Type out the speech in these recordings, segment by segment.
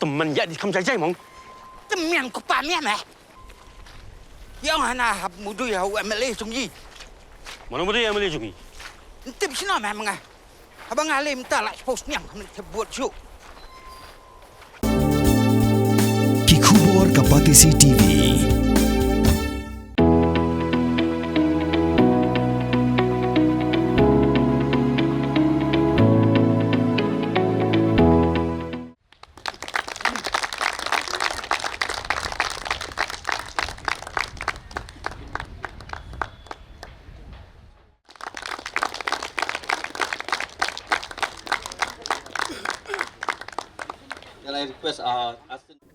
teman ya di kamsa jai mong. Teman ko pa miya meh. Yang hana hab mudu ya hu MLA sungji. Mana muda yang boleh jungi? Tip sino meh mga. Abang alim ta la post nyang buat show. Kikubor Kapatisi TV.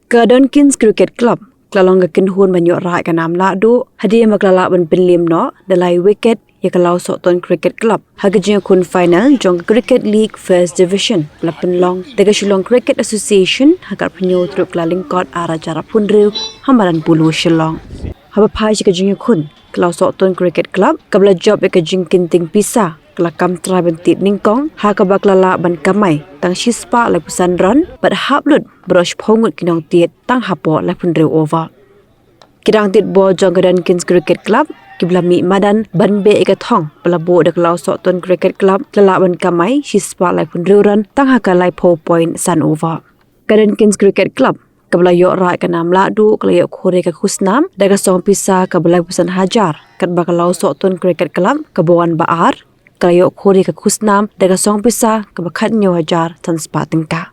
Ke Donkins Cricket Club kelalong ke kinhun banyak rai ke nam Lahduh hadir maklala ban penlim no dalai wicket ya kalau Sokton Cricket Club haga Jingïakhun Phainal jong Cricket League First Division lapan long daga Shillong Cricket Association hagar penyu truk laling kot ara cara punriu hamaran bulu Shillong haba pai ke Jingïakhun kalau Sokton Cricket Club kabla job ke Jingkinting Pisa kelakam tribe tit ningkong ha ka baklala ban kamai tang shispa lai pusan ran bat haplut brush phongut kinong tit tang hapo lai punriu over kidang tit bo jong Donkins Cricket Club kibla mi madan ban be eka thong pelabo dak lau Sokton Cricket Club lala ban kamai shispa lai punriu ran tang ha ka lai po point san over Donkins Cricket Club kabla yo ra ka nam Lahduh kala yo khore ka khusnam daga song pisa kabla pusan hajar kat bakalau Sokton Cricket Club kabawan baar kala yo khore ka khusnam daga song pisa kabakhat nyo hajar tan spa tingka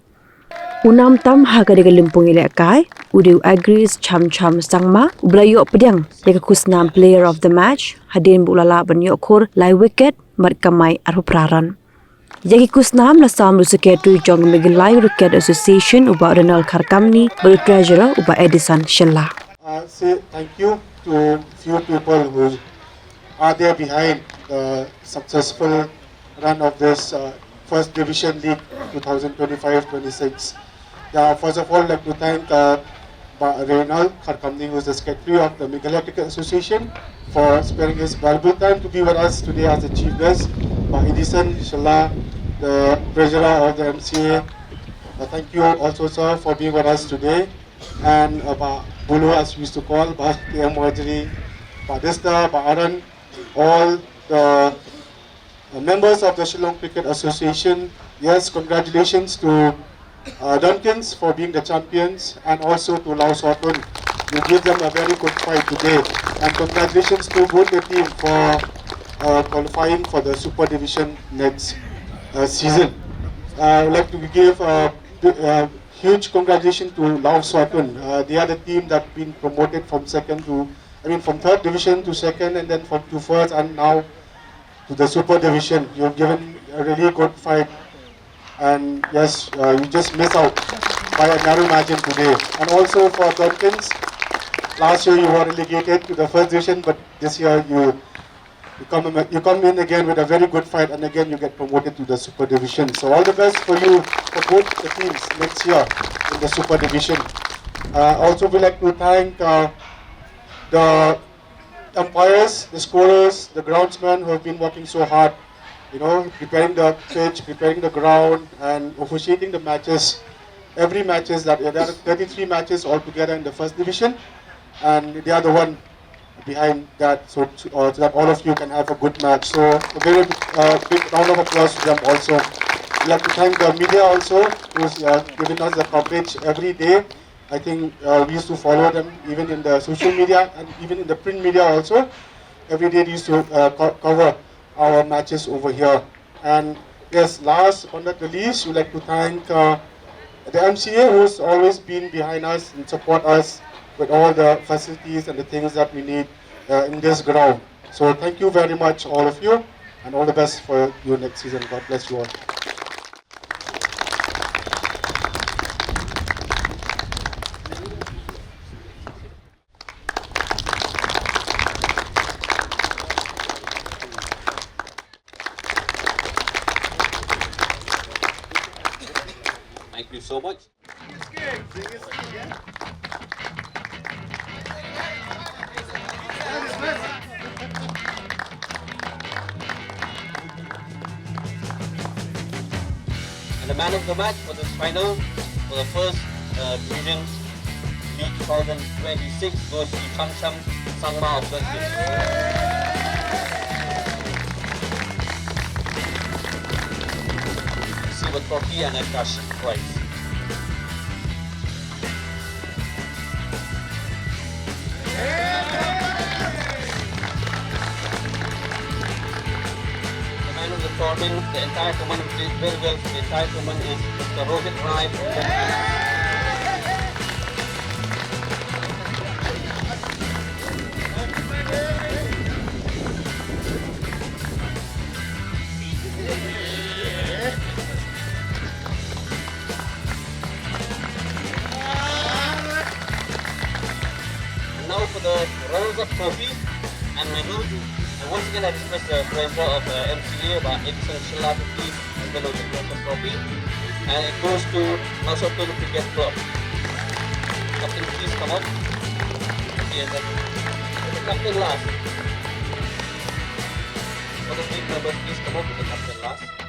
unam tam ha ka daga limpung ile kai udiu agrees cham sangma ubla yo pedang daga khusnam player of the match hadin bulala ban yo khor lai wicket mat kamai arhu praran Yagi kusnam la samlu secretary jong Migilai Cricket Association uba Renal Kharkamni beri treasurer uba Edison Shella. Say thank you to few people who are there behind the successful run of this First Division League 2025-26. First of all, I'd like to thank Renal Kharkamni, who is the secretary of the Migilai Cricket Association, for sparing his valuable time to be with us today as the chief guest. Edison Shella, the treasurer of the MCA. Thank you also, sir, for being with us today. And Bulu, as we used to call, KM Wajri, Dista, Aran, all the members of the Shillong Cricket Association. Yes, congratulations to Donkins for being the champions, and also to Lao Sokton. You give them a very good fight today. And congratulations to both the team for qualifying for the Super Division next season. I would like to give huge congratulations to Lao Sokton. They are the team that been promoted from from third division to second, and then to first, and now to the Super Division. You've given a really good fight, and yes, you just miss out by a narrow margin today. And also for Donkins, last year you were relegated to the first division, but this year you come in again with a very good fight, and again you get promoted to the Super Division. So all the best for you, for both the teams next year in the Super Division. Also, we like to thank the umpires, the scorers, the groundsmen who have been working so hard, preparing the pitch, preparing the ground, and officiating the matches. Every matches there are 33 matches altogether in the first division, and they are the one behind that, so that all of you can have a good match. So a very big round of applause to them also. We'd like to thank the media also, who's giving us the coverage every day. I think we used to follow them even in the social media and even in the print media also. Every day they used to cover our matches over here. And yes, last but not the least, we'd like to thank the MCA, who's always been behind us and support us with all the facilities and the things that we need in this ground. So thank you very much, all of you, and all the best for your next season. God bless you all. Thank you so much. And the man of the match for this final, for the first Division League 2026 goes to Changcham Sangma of Donkins. Receive a trophy and a cash prize. The man of the tournament, the entire tournament played very well. The entire tournament is Mr. Rohit Rai from Donkins. Now for the runners-up trophy and medal. And once again, I request the treasurer of MCA, Edison Shilla, to please medal the runners-up trophy. And it goes to Lahduh Cricket Club. Captain, please come up. Yes, the captain last. For the team members, please come up with the captain last.